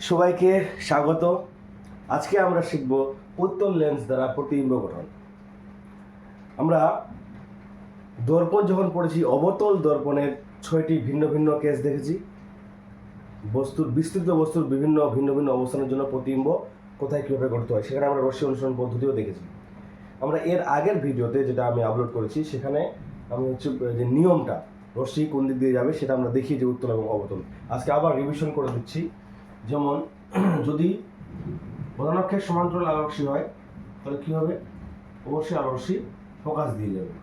সবাইকে স্বাগত। আজকে আমরা শিখব উত্তল লেন্স দ্বারা প্রতিবিম্ব গঠন। আমরা দর্পণ যখন পড়েছি, অবতল দর্পণের 6টি ভিন্ন ভিন্ন কেস দেখেছি। বিস্তৃত বস্তুর ভিন্ন ভিন্ন অবস্থানের জন্য প্রতিবিম্ব কোথায় কীভাবে গঠিত হয়, সেখানে আমরা রশ্মি অনুসরণ পদ্ধতিও দেখেছি। আমরা এর আগের ভিডিওতে যেটা আমি আপলোড করেছি, সেখানে আমি যে নিয়মটা রশ্মি কোন দিক দিয়ে যাবে সেটা আমরা দেখি, যে উত্তল এবং অবতল। আজকে আবার রিভিশন করে দিচ্ছি। যেমন যদি প্রধান অক্ষের সমান্তরাল আলোরশ্মি হয়, তাহলে কী হবে? অবশ্যই আলোরশ্মি ফোকাস দিয়ে যাবে,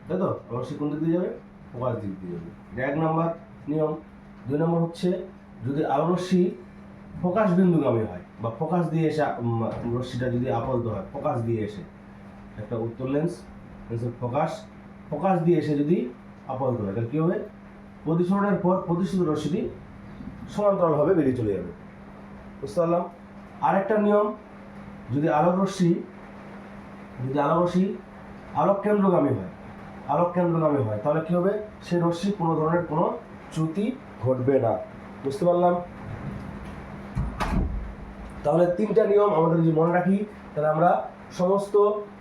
তাই তো? আলোরশ্মি কোন দিক দিয়ে যাবে? ফোকাস দিক দিয়ে যাবে। এটা 1 নম্বর নিয়ম। 2 নম্বর হচ্ছে, যদি আলোরশ্মি ফোকাস বিন্দুগামী হয় বা ফোকাস দিয়ে এসে রশ্মিটা যদি আপতিত হয়, ফোকাস দিয়ে এসে, একটা উত্তল লেন্সের ফোকাস দিয়ে এসে যদি আপতিত হয়, তাহলে কী হবে? প্রতিসরণের পর প্রতিসরিত রশ্মিটি সমান্তরালভাবে বেরিয়ে চলে যাবে। বুঝতে পারলাম? আরেকটা নিয়ম, যদি আলোক রশ্মি আলোক কেন্দ্রগামী হয়, তাহলে কি হবে? সেই রশ্মি কোনো ধরনের কোনো চ্যুতি ঘটবে না। বুঝতে পারলাম? তাহলে 3টা নিয়ম আমাদের যদি মনে রাখি, তাহলে আমরা সমস্ত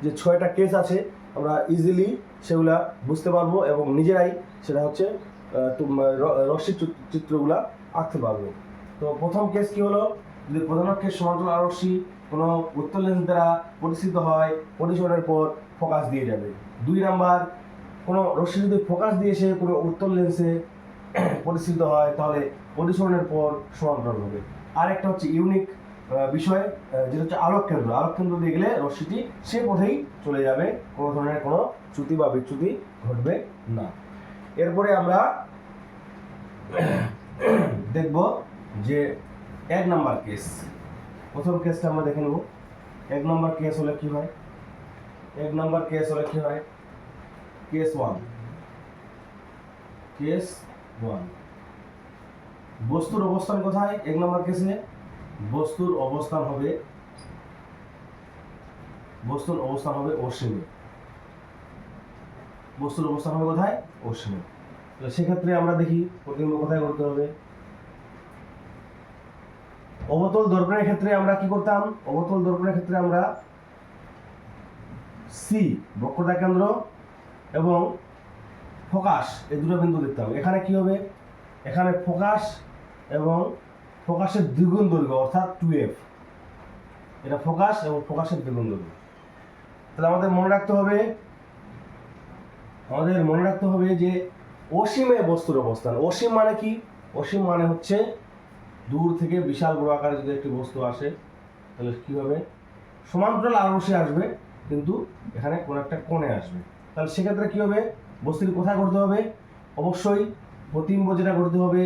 যে 6টা কেস আছে, আমরা ইজিলি সেগুলা বুঝতে পারবো এবং নিজেরাই সেটা হচ্ছে রশ্মি চিত্রগুলা আঁকতে পারবো। তো প্রথম কেস কি হলো? যদি প্রধান অক্ষের সমান্তরাল আলোরশ্মি কোনো উত্তল লেন্স দ্বারা প্রতিসরিত হয়, প্রতিসরণের পর ফোকাস দিয়ে যাবে। 2 নাম্বার, কোনো রশ্মি যদি ফোকাস দিয়ে এসে কোনো উত্তল লেন্সে প্রতিসরিত হয়, তাহলে প্রতিসরণের পর সমান্তরাল হবে। আরেকটা হচ্ছে ইউনিক বিষয়, যেটা হচ্ছে আলোক কেন্দ্র দিয়ে গেলে রশ্মিটি সে পথেই চলে যাবে, কোনো ধরনের কোনো চ্যুতি বা বিচ্যুতি ঘটবে না। এরপরে আমরা দেখব যে 1 নম্বর কেস। প্রথম কেসটা আমরা দেখে নেব। 1 নম্বর কেস হলে কি হয়? কেস 1। বস্তুর অবস্থান কোথায়? 1 নম্বর কেসে বস্তুর অবস্থান হবে অসীমে। বস্তুর অবস্থান হবে কোথায়? অসীমে। তাহলে সেক্ষেত্রে আমরা দেখি প্রতিবিম্ব কোথায় করতে হবে। অবতল দর্পণের ক্ষেত্রে আমরা কি করতাম? অবতল দর্পণের ক্ষেত্রে আমরা সি, বক্রতা কেন্দ্র, এবং ফোকাস, এই দুটো বিন্দু দেখতাম। এখানে কি হবে? এখানে ফোকাস এবং ফোকাসের দ্বিগুণ দৈর্ঘ্য, অর্থাৎ 2f। এটা ফোকাস এবং ফোকাসের দ্বিগুণ দৈর্ঘ্য। তাহলে আমাদের মনে রাখতে হবে যে অসীমে বস্তুর অবস্থান। অসীম মানে কি? অসীম মানে হচ্ছে দূর থেকে বিশাল বড় আকারে যদি একটি বস্তু আসে, তাহলে কি হবে? সমান্তরাল আলোরশ্মি আসবে, কিন্তু এখানে কোনো একটা কোণে আসবে। তাহলে সেক্ষেত্রে কি হবে? বস্তুটি কোথায় করতে হবে? অবশ্যই প্রতিবিম্ব যেটা করতে হবে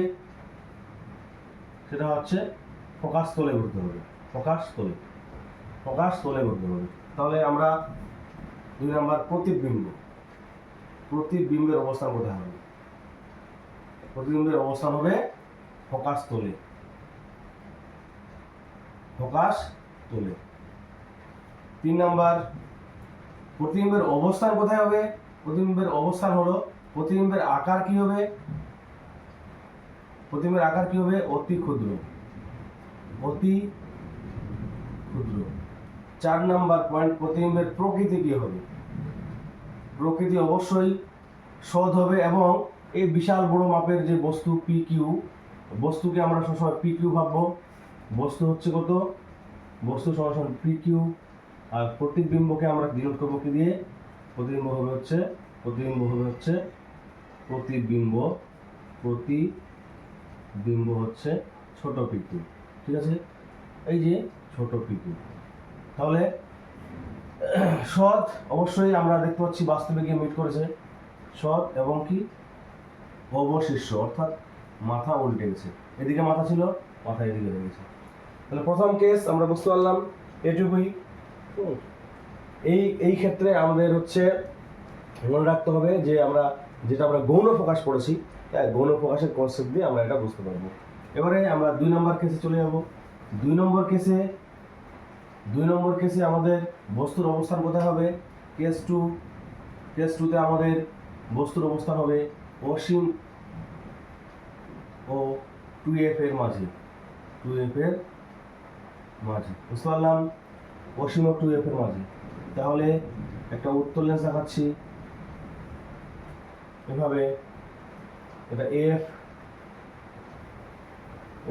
সেটা হচ্ছে ফোকাস তলে করতে হবে। তাহলে আমরা 2 নম্বর, প্রতিবিম্বের অবস্থান কোথায় হবে? প্রতিবিম্বের অবস্থান হবে ফোকাস তলে। 3 নম্বর, প্রতিবিম্বের অবস্থান কোথায় হবে? প্রতিবিম্বের অবস্থান হলো, প্রতিবিম্বের আকার কি হবে? অতি ক্ষুদ্র। 4 নম্বর পয়েন্ট, প্রতিবিম্বের প্রকৃতি কি হবে? প্রকৃতি অবশ্যই সৎ হবে, এবং এই বিশাল বড় মাপের যে বস্তু PQ, বস্তুকে আমরা সবসময় PQ ভাববো। বস্তু হচ্ছে কত? বস্তু সরাসরি PQ, আর প্রতিবিম্বকে আমরা ডিনোট করবো কি দিয়ে? প্রতিবিম্ব হবে হচ্ছে ছোট PQ। ঠিক আছে? এই যে ছোট PQ। তাহলে সৎ অবশ্যই আমরা দেখতে পাচ্ছি বাস্তবে গিয়ে মিট করেছে সৎ, এবং কি অবশিষ্ট, অর্থাৎ মাথা উল্টে গেছে। এদিকে মাথা ছিল, মাথা এদিকে হয়ে গেছে। তাহলে প্রথম কেস আমরা বুঝতে পারলাম এটুকুই। এই ক্ষেত্রে আমাদের হচ্ছে মনে রাখতে হবে যে যেটা আমরা গৌণ ফোকাস পড়েছি, গৌণ ফোকাসের কনসেপ্ট দিয়ে আমরা এটা বুঝতে পারবো। এবারে আমরা 2 নম্বর কেসে চলে যাব। 2 নম্বর কেসে আমাদের বস্তুর অবস্থান কোথায় হবে? কেস 2তে আমাদের বস্তুর অবস্থান হবে অসীম ও 2f এর মাঝে। 2f এর মাঝে। বুঝতে পারলাম? অসীম ও 2f এর মাঝে। তাহলে একটা উত্তল লেন্স দেখাচ্ছি এভাবে, এটা f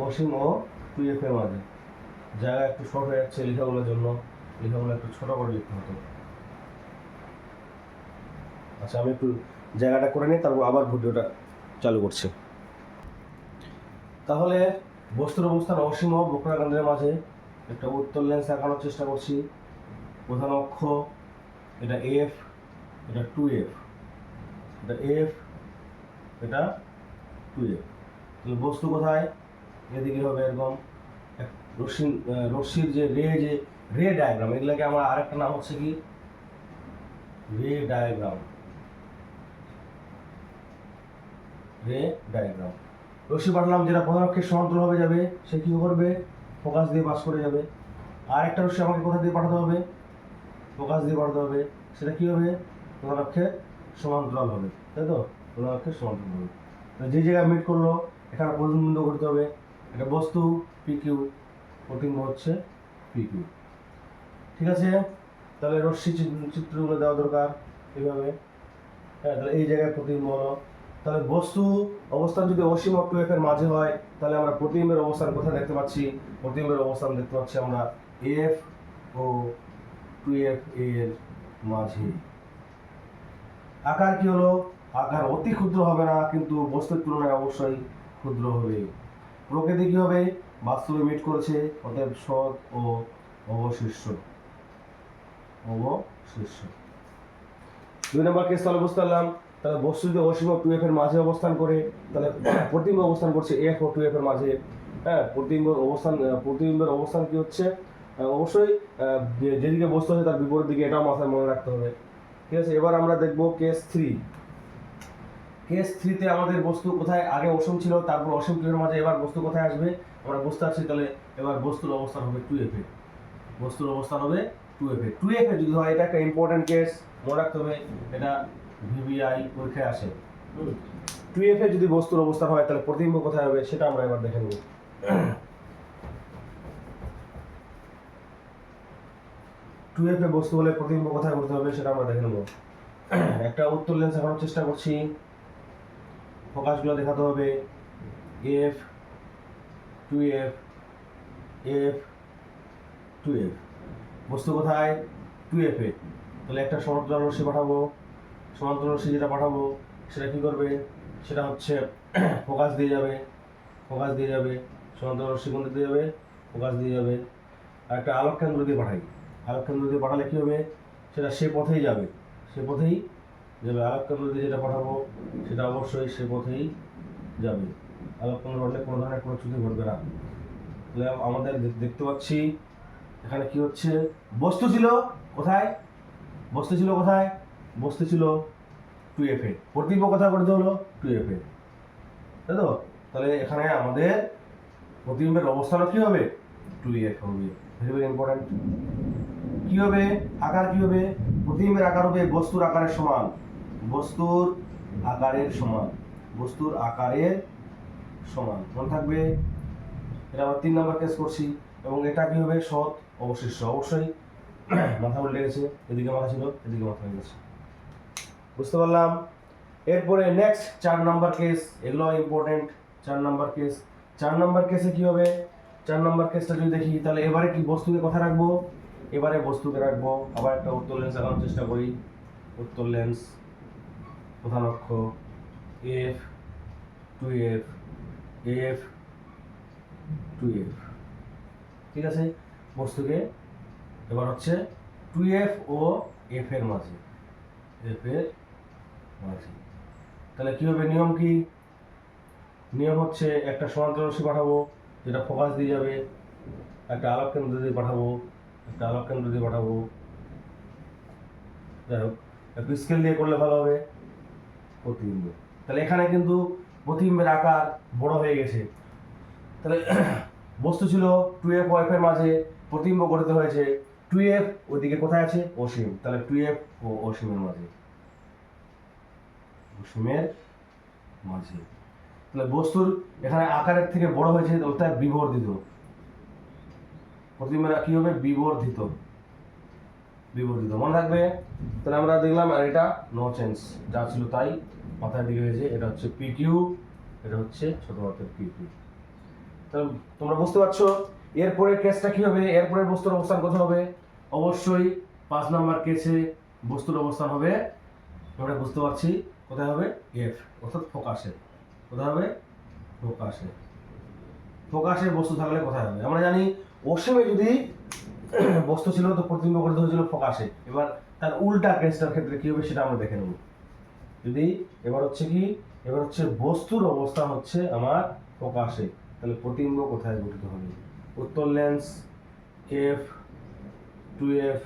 অসীম ও 2f এর মাঝে। জায়গা একটু শর্ট হয়ে যাচ্ছে লেখাগুলোর জন্য, লেখাগুলো একটু ছোট করে লিখতে হতো। আচ্ছা, আমি একটু জায়গাটা করে নিই, তারপর আবার ভিডিওটা চালু করছি। তাহলে বস্তুর অবস্থান অসীম ও বক্ররেখাকেন্দ্রের মাঝে একটা উত্তল লেন্স দেখানোর চেষ্টা করছি। প্রধান অক্ষ এটা f, এটা 2f, এটা f, এটা 2f। তাহলে বস্তু কোথায়? এদিকে হবে এরকম রশ্মির যে রে ডায়াগ্রাম, এগুলোকে আমার আরেকটা নাম হচ্ছে কি রে ডায়াগ্রাম। রে ডায়াগ্রাম। রশ্মি পাঠালাম, যেটা প্রধান অক্ষের সমান্তরালভাবে যাবে সে কি করবে? ফোকাস দিয়ে পাস করে যাবে। আর একটা রশ্মি আমাকে কোথা দিয়ে পাঠাতে হবে? ফোকাস দিয়ে পাঠাতে হবে। সেটা কি হবে? প্রধান অক্ষের সমান্তরাল হবে, তাই তো? প্রধান অক্ষের সমান্তরাল হবে। যে জায়গায় মিট করলো এখানে প্রতিবিম্ব করতে হবে। একটা বস্তু PQ, প্রতিবিম্ব হচ্ছে PQ। ঠিক আছে? তাহলে রশ্মি চিত্রগুলো দেওয়া দরকার এইভাবে। হ্যাঁ, তাহলে এই জায়গায় প্রতিবিম্ব হলো। তাহলে বস্তু অবস্থান যদি অসীম ও 2f এর মাঝে হয়, তাহলে আমরা প্রতিবিম্বের অবস্থান কোথায় দেখতে পাচ্ছি? প্রতিবিম্বের অবস্থান দেখতে পাচ্ছি আমরা f ও 2f এর মাঝে। আকার কি হলো? আকার অতি ক্ষুদ্র হবে না, কিন্তু বস্তুর তুলনায় অবশ্যই ক্ষুদ্র হবে। প্রকৃতি কি হবে? বাস্তবে মিট করেছে, অতএব সৎ ও অবশিষ্ট। 2 নম্বর কেস তাহলে বুঝতে পারলাম। তাহলে বস্তু যদি অসীম ও 2f এর মাঝে অবস্থান করে, তাহলে প্রতিবিম্ব অবস্থান করছে f ও 2f এর মাঝে। হ্যাঁ, প্রতিবিম্বের অবস্থান কি হচ্ছে? অবশ্যই যেদিকে বস্তু আছে তার বিপরীত দিকে, এটাও মাথায় মনে রাখতে হবে। ঠিক আছে? এবার আমরা দেখবো কেস 3। কেস 3-তে আমাদের বস্তু কোথায়? আগে অসীম ছিল, তারপর অসীম 2 এর মাঝে, এবার বস্তু কোথায় আসবে আমরা বুঝতে পারছি। তাহলে এবার বস্তুর অবস্থান হবে 2f এ। বস্তুর অবস্থান হবে 2f এ। 2f এ যদি হয়, এটা একটা ইম্পর্টেন্ট কেস, মনে রাখতে হবে। এটা VBI পরীক্ষায় আসে। 2f এ যদি বস্তুর অবস্থান হয়, তাহলে প্রতিবিম্ব কোথায় হবে সেটা আমরা এবার দেখে নেব। 2f এ বস্তু হলে প্রতিবিম্ব কোথায় করতে হবে সেটা আমরা দেখে নেব। একটা উত্তল লেন্স দেখানোর চেষ্টা করছি, ফোকাসগুলো দেখাতে হবে f, 2f, f, 2f। বস্তু কোথায়? 2f এ। তাহলে একটা সমান্তরাল রশ্মি পাঠাবো। সমান্তরাল রশ্মি যেটা পাঠাবো সেটা কি করবে? সেটা হচ্ছে ফোকাস দিয়ে যাবে, ফোকাস দিয়ে যাবে। সমান্তরাল রশ্মি কোন দিকে যাবে? ফোকাস দিয়ে যাবে। আর একটা আলোক কেন্দ্র দিয়ে পাঠাই। আলোক কেন্দ্র দিয়ে পাঠালে কি হবে? সেটা সে পথেই যাবে, সে পথেই যাবে। আলোক কেন্দ্র দিয়ে যেটা পাঠাবো সেটা অবশ্যই সে পথেই যাবে। আলোক কেন্দ্র পাঠালে কোনো ধরনের কোনো ত্রুটি ঘটবে না। তাহলে আমাদের দেখতে পাচ্ছি এখানে কি হচ্ছে? বস্তু ছিল কোথায়? বস্তু ছিল কোথায়? বস্তু ছিল 2f এ। প্রতিবিম্ব কোথায় করতে হলো? 2f এ, তাই তো? তাহলে এখানে আমাদের প্রতিবিম্বের অবস্থানও কি হবে? 2f হবে। Very very important. কি হবে? আকার কি হবে? প্রতিবিম্বের আকার হবে বস্তুর আকারের সমান। বস্তুর আকারের সমান। বস্তুর আকারের সমান, মনে থাকবে। এটা আমরা 3 নম্বর কেস করছি। এবং এটা কি হবে? সৎ অবশিষ্ট। অবশ্যই মাথা উল্টে গেছে, এদিকে মাথা ছিল, এদিকে মাথা হয়ে গেছে। বুঝতে পারলাম? এরপরে নেক্সট 4 নম্বর কেস, এগুলো ইম্পর্টেন্ট। 4 নম্বর কেস। 4 নম্বর কেসে কি হবে? 4 নম্বর কেসটা যদি দেখি, তাহলে এবারে কি বস্তুকে কোথায় রাখবো? এবারে বস্তুকে রাখবো। আবার একটা উত্তল লেন্স আঁকানোর চেষ্টা করি। উত্তল লেন্স, প্রধান অক্ষ f, 2f, f, 2f। ঠিক আছে? বস্তুকে এবার হচ্ছে 2f ও f এর মাঝে, f এর মাঝে। তাহলে কি হবে? নিয়ম কি? নিয়ম হচ্ছে একটা সমান্তরাল রশ্মি পাঠাবো, যেটা ফোকাস দিয়ে যাবে। একটা আলোক কেন্দ্র দিয়ে পাঠাবো, একটা আলোক কেন্দ্র দিয়ে পাঠাবো। যাই হোক, একটু স্কেল দিয়ে করলে ভালো হবে। প্রতিবিম্ব, তাহলে এখানে কিন্তু প্রতিবিম্বের আকার বড় হয়ে গেছে। তাহলে বস্তু ছিল 2f ও f এর মাঝে, প্রতিবিম্ব করতে হয়েছে 2f ওইদিকে কোথায় আছে? অসীম। তাহলে 2f ও অসীমের মাঝে, অসীমের মাঝে। তাহলে বস্তুর এখানে আকারের থেকে বড় হয়েছে, অর্থাৎ বিবর্ধিত। প্রতিবিম্বটা কি হবে? বিবর্ধিত, বিবর্ধিত, মনে থাকবে। তাহলে আমরা দেখলাম, আর এটা নো চেঞ্জ, যা ছিল তাই মাথায় দিকে হয়েছে। এটা হচ্ছে পি কিউ, এটা হচ্ছে ছোট হাতের পি কিউ। তাহলে তোমরা বুঝতে পারছো এরপরে কেসটা কি হবে? এরপরে বস্তুর অবস্থান কোথায় হবে? অবশ্যই 5 নাম্বার কেসে বস্তুর অবস্থান হবে, আমরা বুঝতে পারছি কোথায় হবে? এফ, অর্থাৎ ফোকাসে। কোথায় হবে? ফোকাসে। ফোকাসে বস্তু থাকলে কোথায় হবে? আমরা জানি অসীমে যদি বস্তু ছিল তো প্রতিবিম্ব গঠিত হয়েছিল ফোকাসে। এবার তার উল্টা কেসটার ক্ষেত্রে কি হবে সেটা আমরা দেখে নেব। যদি এবার হচ্ছে কি, এবার হচ্ছে বস্তুর অবস্থান হচ্ছে আমার ফোকাসে, তাহলে প্রতিবিম্ব কোথায় গঠিত হবে? উত্তর লেন্স এফ, 2F,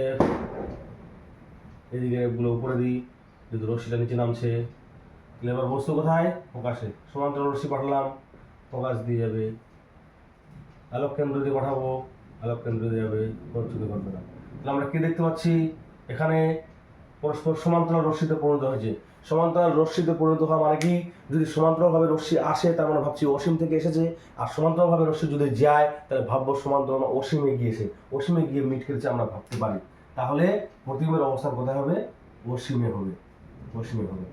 এফ, এদিকে এগুলো উপরে দিই, যদি রশ্মিটা নিচে নামছে, তাহলে এবার বস্তু কোথায়? ফোকাসে। সমান্তরাল রশ্মি পাঠালাম, ফোকাস দিয়ে যাবে। আলোক কেন্দ্র দিয়ে পাঠাবো, আলোক কেন্দ্র দিয়ে যাবে, প্রচ্ছন্ন করবে না। তাহলে আমরা কি দেখতে পাচ্ছি? এখানে পরস্পর সমান্তরাল রশ্মিতে পরিণত হয়েছে। সমান্তরাল রশ্মিতে পরিণত হওয়া মানে কি? যদি সমান্তরালভাবে রশ্মি আসে তার মানে ভাবছি অসীম থেকে এসেছে, আর সমান্তরালভাবে রশ্মি যদি যায় তাহলে ভাববো সমান্তরাল অসীমে গিয়েছে, অসীমে গিয়ে মিট করেছে আমরা ভাবতে পারি। তাহলে প্রতিবিম্বের অবস্থান কোথায় হবে? অসীমে হবে, অসীমে হবে।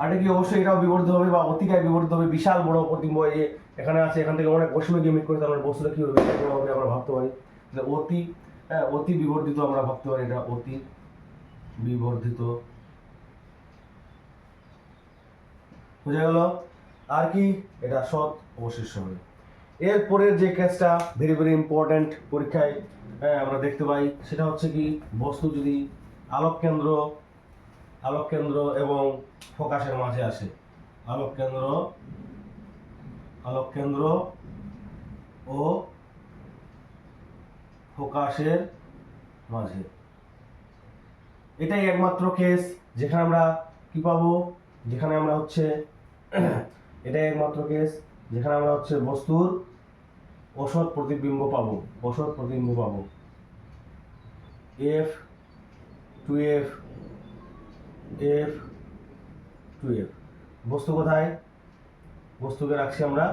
আর এটা কি অবশ্যই এটাও বিবর্ধিত হবে বা অতিকায় বিবর্ধিত হবে। বিশাল বড় প্রতিবিম্ব এই এখানে আছে, এখান থেকে অনেক অসীমে গিয়ে মিট করে, তার মানে বস্তুটা কি হবে? বিশাল বড় হবে আমরা ভাবতে পারি। তাহলে অতি, হ্যাঁ, অতি বিবর্ধিত আমরা ভাবতে পারি, এটা অতি বিবর্ধিত। বুঝা গেল? আর কি? এটা সৎ অবশিষ্ট হবে। এরপরের যে কেসটা ভেরি ভেরি ইম্পর্টেন্ট, পরীক্ষায় আমরা দেখতে পাই, সেটা হচ্ছে কি, বস্তু যদি আলোক কেন্দ্র, আলোক কেন্দ্র এবং ফোকাসের মাঝে আসে, আলোক কেন্দ্র, আলোক কেন্দ্র ও ফোকাসের মাঝে, এটাই একমাত্র কেস যেখানে আমরা কি পাবো? যেখানে আমরা হচ্ছে এটাই একমাত্র কেস যেখানে আমরা হচ্ছে বস্তুর অসৎ প্রতিবিম্ব পাবো, অসৎ প্রতিবিম্ব পাবো। F, 2F, F, 2F। বস্তু কোথায়? বস্তুকে রাখছি আমরা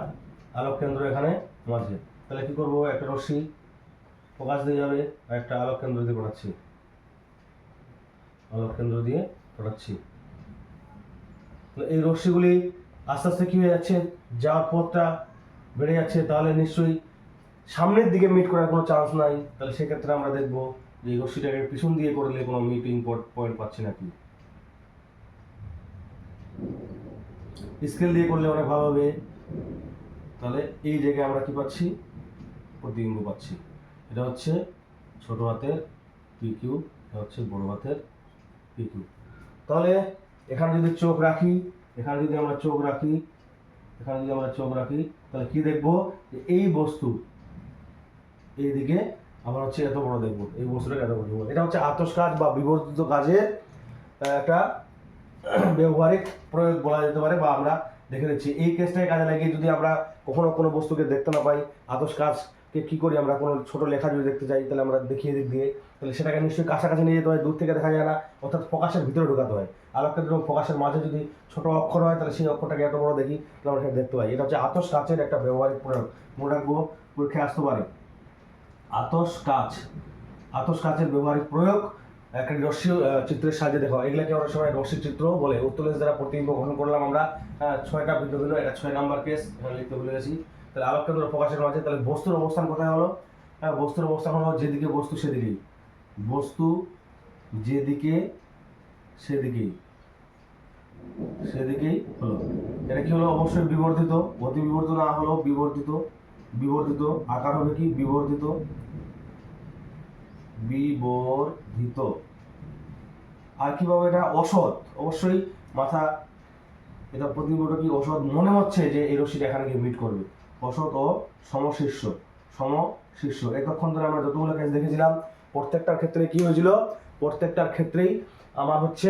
আলোক কেন্দ্র এখানে মাঝে। তাহলে কি করব? একটা রশ্মি ফোকাস দিয়ে যাবে আর একটা আলোক কেন্দ্র দিয়ে পাঠাচ্ছি, আলোক কেন্দ্র দিয়ে পাঠাচ্ছি। এই রশ্মিগুলি আস্তে আস্তে কি হয়ে যাচ্ছে? যাওয়ার পথটা বেড়ে যাচ্ছে, তাহলে নিশ্চয়ই সামনের দিকে মিট করার কোনো চান্স নাই। তাহলে সেক্ষেত্রে আমরা দেখবো যে এই রশ্মিটাকে পিছন দিয়ে করলে কোনো মিটিং পয়েন্ট পাচ্ছি নাকি। স্কেল দিয়ে করলে অনেক ভালো হবে। তাহলে এই জায়গায় আমরা কি পাচ্ছি? প্রতিবিম্ব পাচ্ছি। এটা হচ্ছে ছোট হাতের PQ, এটা হচ্ছে বড় হাতের PQ। তাহলে এখানে যদি চোখ রাখি, এখানে যদি আমরা চোখ রাখি, এখানে যদি আমরা চোখ রাখি, তাহলে কি দেখবো? যে এই বস্তু এইদিকে আমরা হচ্ছে এত বড় দেখবো, এই বস্তুটাকে এত বড় দেখবো। এটা হচ্ছে আতশ কাজ বা বিবর্ধিত কাজের একটা ব্যবহারিক প্রয়োগ বলা যেতে পারে, বা আমরা দেখে নিচ্ছি। এই কেসটাকে কাজে লাগিয়ে যদি আমরা কখনো কোনো বস্তুকে দেখতে না পাই, আতশ কাজকে কি করি আমরা? কোনো ছোট লেখা যদি দেখতে চাই তাহলে আমরা দেখিয়ে দিক দিয়ে, তাহলে সেটাকে নিশ্চয়ই কাছাকাছি নিয়ে যেতে হয়, দূর থেকে দেখা যায় না, অর্থাৎ ফোকাসের ভিতরে ঢোকাতে হয়। আলোক কেন্দ্র এবং ফোকাসের মাঝে যদি ছোট অক্ষর হয় তাহলে সেই অক্ষরটাকে এত বড় দেখি, তাহলে আমরা সেটা দেখতে পাই। এটা হচ্ছে আতশ কাচের একটা ব্যবহারিক প্রয়োগ, মনে রাখবো, পরীক্ষায় আসতে পারে। আতশ কাচ, আতশ কাচের ব্যবহারিক প্রয়োগ একটা রশ্মি চিত্রের সাহায্যে দেখা হয়। এগুলাকে অনেক সময় রশ্মি চিত্র বলে। উত্তর লেন্স দ্বারা প্রতিবিম্ব গঠন করলাম আমরা 6টা ভিন্ন ভিন্ন, এটা 6 নাম্বার কেস, এখানে লিখতে ভুলে গেছি। তাহলে আলোক কেন্দ্র ফোকাসের মাঝে, তাহলে বস্তুর অবস্থান কোথায় হলো? বস্তুর অবস্থান হলো যেদিকে বস্তু সেদিকেই, বস্তু যেদিকে সেদিকেই, সেদিকেই হলো। এটা কি হলো? অবশ্যই বিবর্ধিত, অতি বিবর্ধিত না হলো বিবর্ধিত, বিবর্ধিত আকার হবে কি? বিবর্ধিত, বিবর্ধিত। আর কিভাবে? এটা অসৎ, অবশ্যই মাথা, এটা প্রতিবিম্বটা কি অসৎ? মনে হচ্ছে যে এই রশ্মিটা এখানে গিয়ে মিট করবে। অসৎ ও সমশীর্ষ, সমশীর্ষ। এতক্ষণ ধরে আমরা যতগুলো কেস দেখেছিলাম প্রত্যেকটার ক্ষেত্রে কি হয়েছিল? প্রত্যেকটার ক্ষেত্রেই আমার হচ্ছে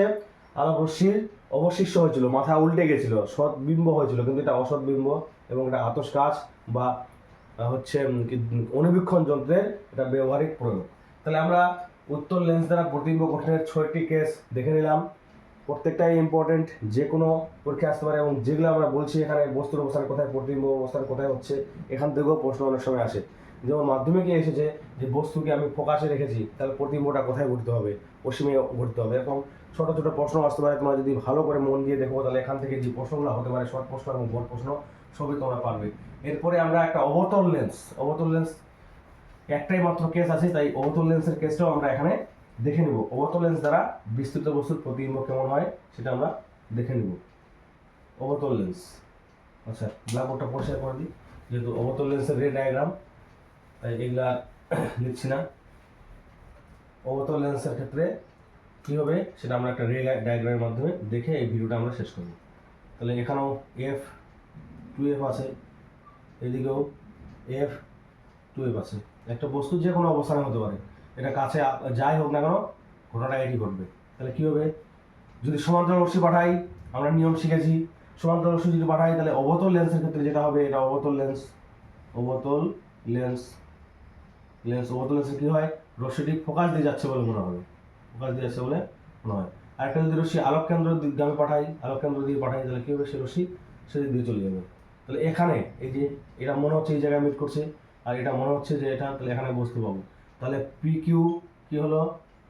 আলোক রশ্মির অবশিষ্ট হয়েছিল, মাথা উল্টে গেছিল, সৎ বিম্ব হয়েছিল, কিন্তু এটা অসৎ বিম্ব এবং এটা আতশ কাচ বা হচ্ছে অনুবীক্ষণ যন্ত্রের এটা ব্যবহারিক প্রয়োগ। তাহলে আমরা উত্তর লেন্স দ্বারা প্রতিবিম্ব গঠনের 6টি কেস দেখে নিলাম। প্রত্যেকটাই ইম্পর্টেন্ট, যে কোনো পরীক্ষা আসতে পারে, এবং যেগুলো আমরা বলছি এখানে বস্তুর অবস্থান কোথায়, প্রতিবিম্ব অবস্থান কোথায় হচ্ছে, এখান থেকেও প্রশ্ন অনেক সময় আসে। যেমন মাধ্যমিকে এসেছে যে বস্তুকে আমি ফোকাসে রেখেছি, তাহলে প্রতিবিম্বটা কোথায় ঘুরতে হবে, অসীমে ঘুরতে হবে। এরকম ছোটো ছোটো প্রশ্ন আসতে পারে, তোমরা যদি ভালো করে মন দিয়ে দেখো তাহলে এখান থেকে যে প্রশ্নগুলো হতে পারে, শর্ট প্রশ্ন এবং বড় প্রশ্ন সবই তোমরা পারবে। এরপরে আমরা একটা অবতল লেন্স একটাই মাত্র কেস আছে, তাই অবতল লেন্সের কেসটাও আমরা এখানে দেখে নেব। অবতল লেন্স দ্বারা বিস্তৃত বস্তুর প্রতিবিম্ব কেমন হয় সেটা আমরা দেখে নেব। অবতল লেন্স, আচ্ছা ব্ল্যাকবোর্ডটা পরিষ্কার করে দিই, যেহেতু অবতল লেন্সের রে ডায়াগ্রাম তাই এগুলা লিখছি না। অবতল লেন্সের ক্ষেত্রে কী হবে সেটা আমরা একটা রে ডায়াগ্রামের মাধ্যমে দেখে এই ভিডিওটা আমরা শেষ করব। তাহলে এখানেও F2F আছে, এদিকেও F2F আছে। একটা বস্তু যে কোনো অবস্থানে হতে পারে, এটা কাছে যাই হোক না কেন ঘটনাটা একই ঘটবে। তাহলে কী হবে, যদি সমান্তরাল রশ্মি পাঠাই, আমরা নিয়ম শিখেছি সমান্তরাল রশ্মি যদি পাঠাই তাহলে অবতল লেন্সের ক্ষেত্রে যেটা হবে, এটা অবতল লেন্সের কী হয়, রশ্মিটি ফোকাস দিয়ে যাচ্ছে বলে মনে হয়। আরেকটা যদি রশ্মি আলোক কেন্দ্র দিকে পাঠাই, তাহলে কী হবে, সে রশ্মি সেদিক দিয়ে চলে যাবে। তাহলে এখানে এই যে এটা মনে হচ্ছে এই জায়গায় মিট করছে, আর এটা মনে হচ্ছে যে এটা, তাহলে এখানে বস্তু পাবো। তাহলে PQ কি হলো,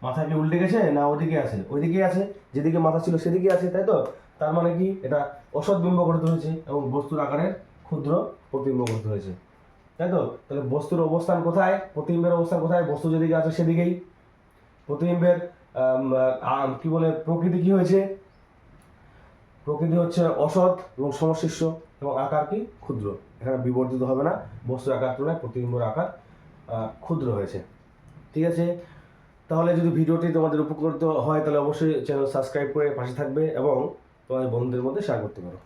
মাথা কি উল্টে গেছে না ওদিকে আছে? ওইদিকেই আছে, যেদিকে মাথা ছিল সেদিকে আছে, তাই তো? তার মানে কি, এটা অসৎ বিম্ব গঠিত হয়েছে এবং বস্তুর আকারের ক্ষুদ্র প্রতিবিম্ব গঠিত হয়েছে, তাই তো? তাহলে বস্তুর অবস্থান কোথায়, প্রতিবিম্বের অবস্থান কোথায়? বস্তু যেদিকে আছে সেদিকেই। প্রতিবিম্বের কি বলে প্রকৃতি কি হয়েছে, প্রকৃতি হচ্ছে অসৎ এবং সমশীর্ষ এবং আকার কি ক্ষুদ্র। এখানে বিবর্তিত হবে না, বস্তুর আকার তুলনায় প্রতিবিম্বের আকার ক্ষুদ্র হয়েছে। ঠিক আছে, তাহলে যদি ভিডিওটি তোমাদের উপকৃত হয় তাহলে অবশ্যই চ্যানেল সাবস্ক্রাইব করে পাশে থাকবে এবং তোমাদের বন্ধুদের মধ্যে শেয়ার করতে পারো।